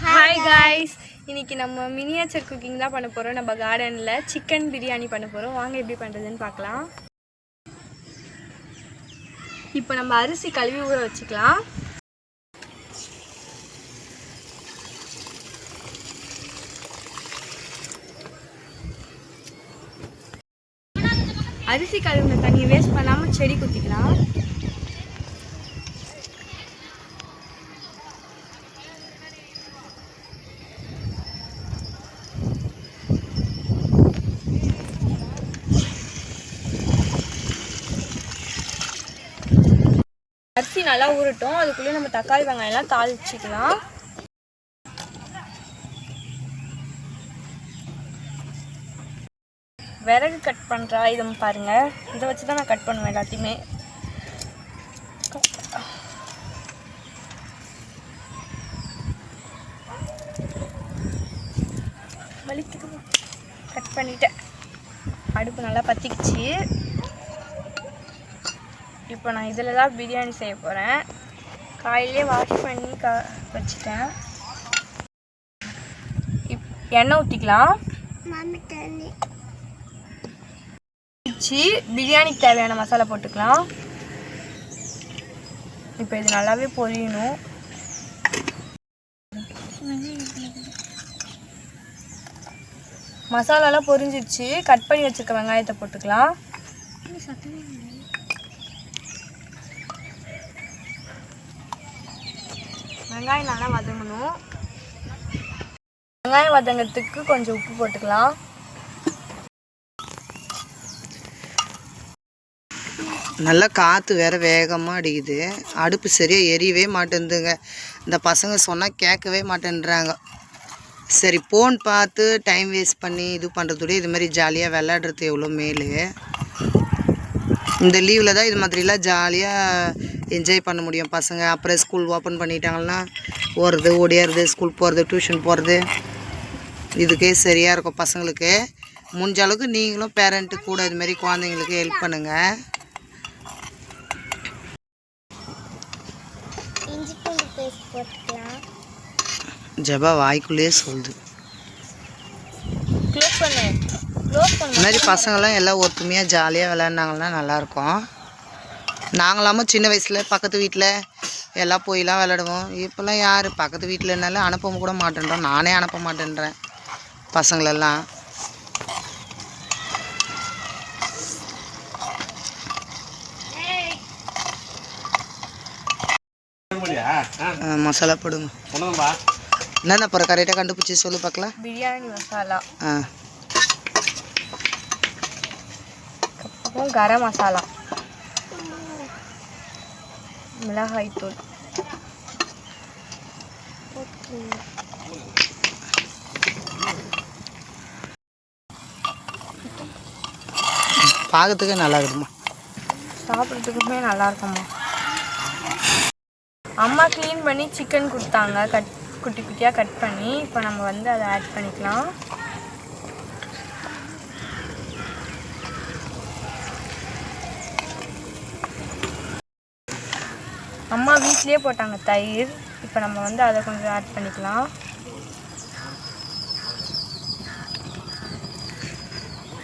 Hi guys, இன்னைக்கு நம்ம miniature cooking தான் பண்ண போகிறோம். நம்ம கார்டனில் சிக்கன் பிரியாணி பண்ண போகிறோம். வாங்க எப்படி பண்ணுறதுன்னு பார்க்கலாம். இப்போ நம்ம அரிசி கழுவி ஊற வச்சுக்கலாம். அரிசி கழுவின தண்ணியை வேஸ்ட் பண்ணாமல் செடி குத்திக்கலாம். அரிசி நல்லா ஊறட்டும். அதுக்குள்ளே நம்ம தக்காளி வெங்காயம்லாம் தாளிச்சிக்கலாம். விறகு கட் பண்ணுறா இதை பாருங்கள். இதை வச்சு தான் நான் கட் பண்ணுவேன் எல்லாத்தையுமே. வலிக்குது. கட் பண்ணிட்டேன். அடுப்பு நல்லா பற்றிக்கிச்சு. இப்போ நான் இதில் தான் பிரியாணி செய்ய போகிறேன். காயிலே வாஷ் பண்ணி வச்சுட்டேன். எண்ணெய் ஊற்றிக்கலாம். பிரியாணிக்கு தேவையான மசாலா போட்டுக்கலாம். இப்போ இது நல்லாவே பொரியணும். மசாலாலாம் பொரிஞ்சிடுச்சு. கட் பண்ணி வச்சுருக்க வெங்காயத்தை போட்டுக்கலாம். வெங்காயம் நல்லா வதங்கணும். வெங்காயம் வதங்கிறதுக்கு கொஞ்சம் உப்பு போட்டுக்கலாம். நல்லா காற்று வேறு வேகமாக அடிக்குது. அடுப்பு சரியாக எரியவே மாட்டேங்குதுங்க. இந்த பசங்க சொன்னால் கேட்கவே மாட்டேன்றாங்க. சரி, ஃபோன் பார்த்து டைம் வேஸ்ட் பண்ணி இது பண்ணுறதோட இது மாதிரி ஜாலியாக விளையாடுறது எவ்வளோ மேல். இந்த லீவில் தான் இது மாதிரிலாம் ஜாலியாக என்ஜாய் பண்ண முடியும் பசங்க. அப்புறம் ஸ்கூல் ஓப்பன் பண்ணிட்டாங்கன்னா ஓடுறது ஓடியாருது, ஸ்கூல் போகிறது, டியூஷன் போகிறது, இதுக்கே சரியாக இருக்கும் பசங்களுக்கு. முடிஞ்ச அளவுக்கு நீங்களும் பேரண்ட்டு கூட இதுமாரி குழந்தைங்களுக்கு ஹெல்ப் பண்ணுங்கள். ஜபா வாய்க்குள்ளேயே சொல்லுது. இந்த மாதிரி பசங்களாம் எல்லாம் ஒத்துமையாக ஜாலியாக விளையாண்டாங்கன்னா நல்லாயிருக்கும். நாங்களாமும் சின்ன வயசில் பக்கத்து வீட்டில் எல்லாம் போயெலாம் விளையாடுவோம். இப்போல்லாம் யார் பக்கத்து வீட்டிலனாலும் அனுப்ப கூட மாட்டேன்றோம். நானே அனுப்ப மாட்டேன்றேன் பசங்களெல்லாம். மசாலா போடுங்க. என்னென்ன அப்புறம் கரெக்டாக கண்டுபிடிச்சி சொல்லு பார்க்கலாம். பிரியாணி மசாலா, அப்புறம் கரம் மசாலா, மிளகாய் தூள், பார்க்கறதுக்கே நல்லா இருக்குமா, சாப்பிட்றதுக்குமே நல்லா இருக்குமா. அம்மா க்ளீன் பண்ணி சிக்கன் கொடுத்தாங்க, குட்டி குட்டியாக கட் பண்ணி. இப்போ நம்ம வந்து அதை ஆட் பண்ணிக்கலாம். அம்மா வீட்லேயே போட்டாங்க தயிர். இப்போ நம்ம வந்து அதை கொஞ்சம் ஆட் பண்ணிக்கலாம்.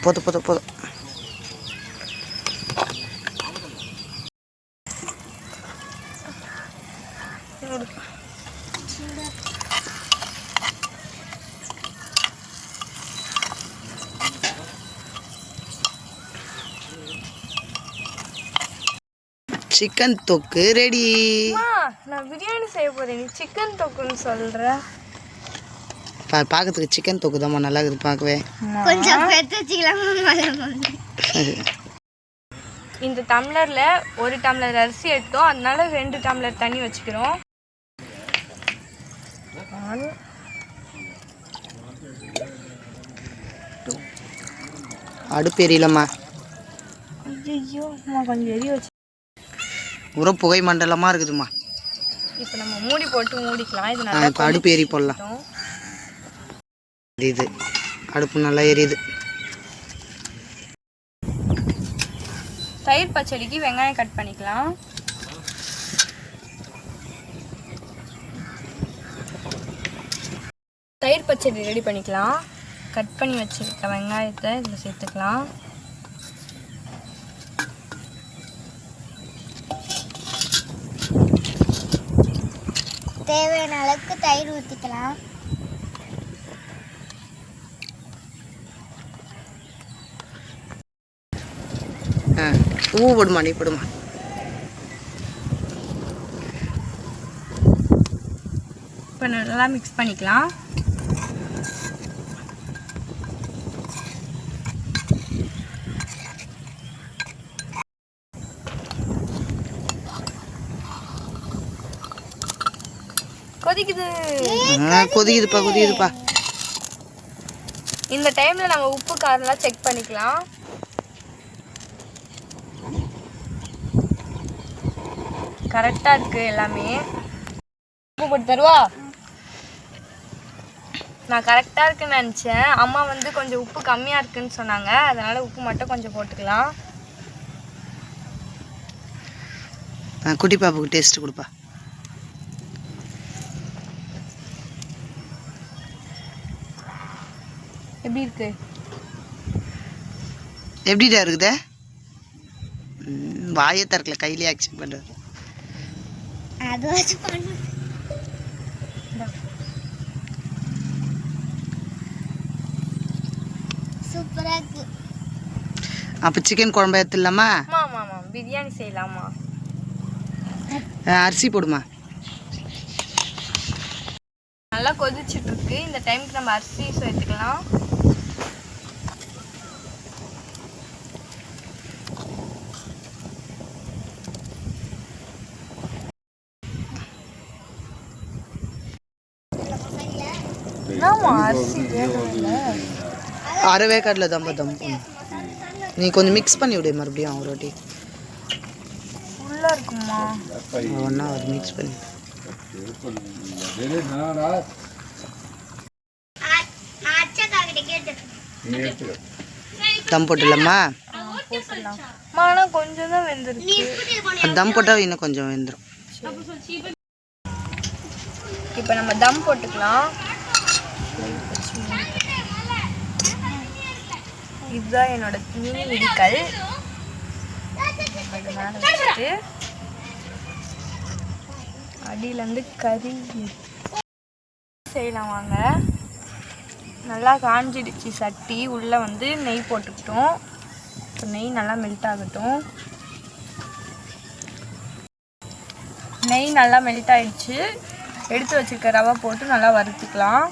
போதும் போதும் போதும். சிக்கன் தொக்கு ரெடி. நான் பிரியாணி செய்ய போறேன், நீ சிக்கன் தொக்குன்னு சொல்ற. பார்க்கறதுக்கு சிக்கன் தொக்கு தான் நல்லா இருக்குது பார்க்கவே. இந்த டம்ளர்ல 1 டம்ளர் அரிசி எடுத்தோம், அதனால 2 டம்ளர் தண்ணி வச்சுக்கிறோம். அடுப்பு எரியலம்மா. ஐயோ கொஞ்சம் எரிய வச்சு ஒரு புகை மண்டலமாக இருக்குதுமா. இப்போ நம்ம மூடி போட்டு மூடிக்கலாம். இது நல்லா இப்போ அடுப்பு எரி போடலாம். இது அடுப்பு நல்லா எரியுது. தயிர் பச்சடிக்கு வெங்காயம் கட் பண்ணிக்கலாம். தயிர் பச்சடி ரெடி பண்ணிக்கலாம். கட் பண்ணி வச்சுருக்க வெங்காயத்தை இதில் சேர்த்துக்கலாம். தேவையான அளவுக்கு தயிர் ஊற்றிக்கலாம். போடுமா, நீ போடுமா. இப்போ நல்லா மிக்ஸ் பண்ணிக்கலாம். கொதிக்குதுப்பா. இந்த டைம்ல நம்ம உப்பு காரம்லாம் செக் பண்ணிக்கலாம். கரெக்டா இருக்கு எல்லாமே. உப்பு போட்டு தருவா? நான் கரெக்டா இருக்குன்னு நினைச்சேன். அம்மா வந்து கொஞ்சம் உப்பு கம்மியா இருக்குன்னு சொன்னாங்க. அதனால உப்பு மட்டும் கொஞ்சம் போட்டுக்கலாம். குட்டி பாப்புக்கு டேஸ்ட் கொடுப்பா. எப்படி இருக்கு? எப்படிடா இருக்குதே? வாயை திறக்கல, கையிலே ஆக்ஷன் பண்ணுறது. அதுவாச்சும் பண்ணு. சூப்பராக இருக்கு. அப்போ சிக்கன் குழம்பு எடுத்துடலாமா? ஆமாம் பிரியாணி செய்யலாமா? அரிசி போடுமா. நல்லா கொதிச்சுட்டு இருக்கு. இந்த டைமுக்கு நம்ம அரிசி சேர்த்துக்கலாம். அரைவே கடல தம் நீ கொஞ்சம் மிக்ஸ் பண்ணி விடு மறுபடியும் ஒரு வாட்டி. ஃபுல்லாக இருக்குமா? ஒன்றா அது மிக்ஸ் பண்ணி தம் போட்டுடலாமா? ஆனால் கொஞ்சம் தான் வெந்திருக்கு. அது தம் போட்டால் இன்னும் கொஞ்சம் வெந்துடும். இப்போ நம்ம தம் போட்டுக்கலாம். இதுதான் என்னோட மீன் இடிக்கல். மேலே வச்சுட்டு அடியிலேருந்து கறி செய்யலாம் வாங்க. நல்லா காஞ்சிடுச்சு சட்டி. உள்ளே வந்து நெய் போட்டுக்கிட்டோம். இப்போ நெய் நல்லா மெல்ட் ஆகட்டும். நெய் நல்லா மெல்ட் ஆகிடுச்சு. எடுத்து வச்சுருக்க ரவை போட்டு நல்லா வறுத்துக்கலாம்.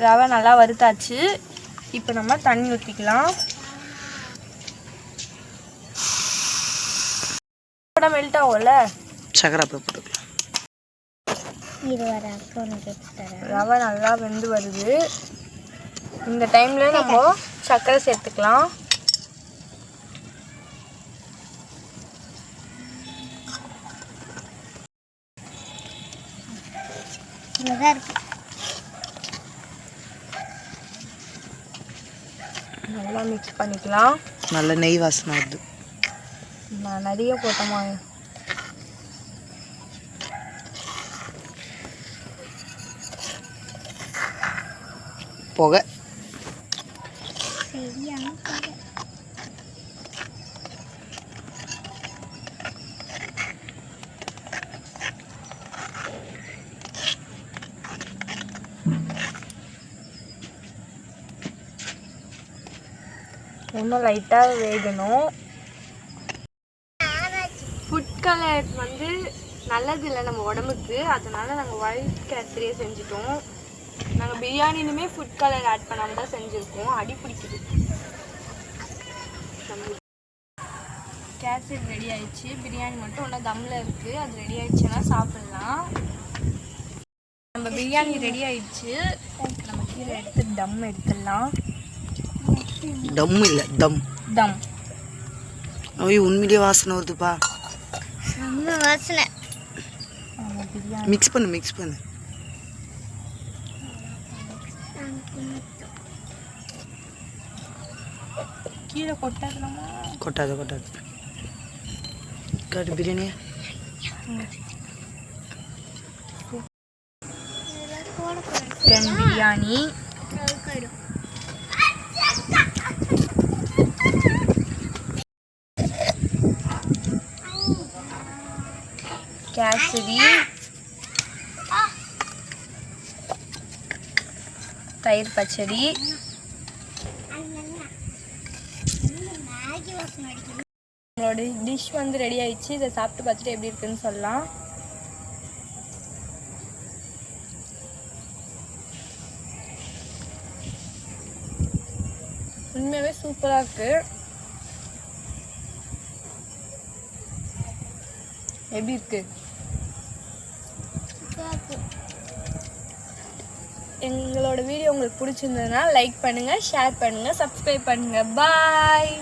ரவை நல்லா வறுத்தாச்சு. இப்போ நம்ம தண்ணி ஊற்றிக்கலாம். மெல்ட் ஆகும்ல, சக்கரை அப்புறம் போட்டுக்கலாம். ரவை நல்லா வெந்து வருது. இந்த டைம்ல நம்ம சக்கரை சேர்த்துக்கலாம். நல்லா மிக்ஸ் பண்ணிக்கலாம். நல்ல நெய் வாசனை வருது. நான் நிறைய போட்டோமா? புகை இன்னும் லைட்டாக வேகணும். ஃபுட் கலர் வந்து நல்லது இல்லை நம்ம உடம்புக்கு. அதனால நாங்கள் ஒயிட் கேசரியே செஞ்சுட்டோம். நாங்கள் பிரியாணிலுமே ஃபுட் கலர் ஆட் பண்ணாமல் தான் செஞ்சுருக்கோம். அடி பிடிக்குது. கேசரி ரெடி ஆயிடுச்சு. பிரியாணி மட்டும் ஒன்றா தம்மில் இருக்குது. அது ரெடி ஆயிடுச்சுன்னா சாப்பிட்லாம். நம்ம பிரியாணி ரெடி ஆயிடுச்சு. நம்ம கீழே எடுத்து தம் எடுத்துடலாம். டம் இல்லை தம். தம். ஐயோ உண்மையிலேயே வாசனை வருதுப்பா. வாசனை. மிக்ஸ் பண்ணு. கீழே கொட்டாதலாமா? கொட்டாது காட்டு பிரியாணி. சிக்கன் பிரியாணி, கேசரி, தயிர் பச்சடி. நம்மளோட டிஷ் வந்து ரெடி ஆயிடுச்சு. இதை சாப்பிட்டு பார்த்துட்டு எப்படி இருக்குன்னு சொல்லலாம். உண்மையாகவே சூப்பராக இருக்கு. எப்படி இருக்கு? எங்களோட வீடியோ உங்களுக்கு பிடிச்சிருந்ததுன்னா லைக் பண்ணுங்கள், ஷேர் பண்ணுங்கள், சப்ஸ்கிரைப் பண்ணுங்கள். பாய்.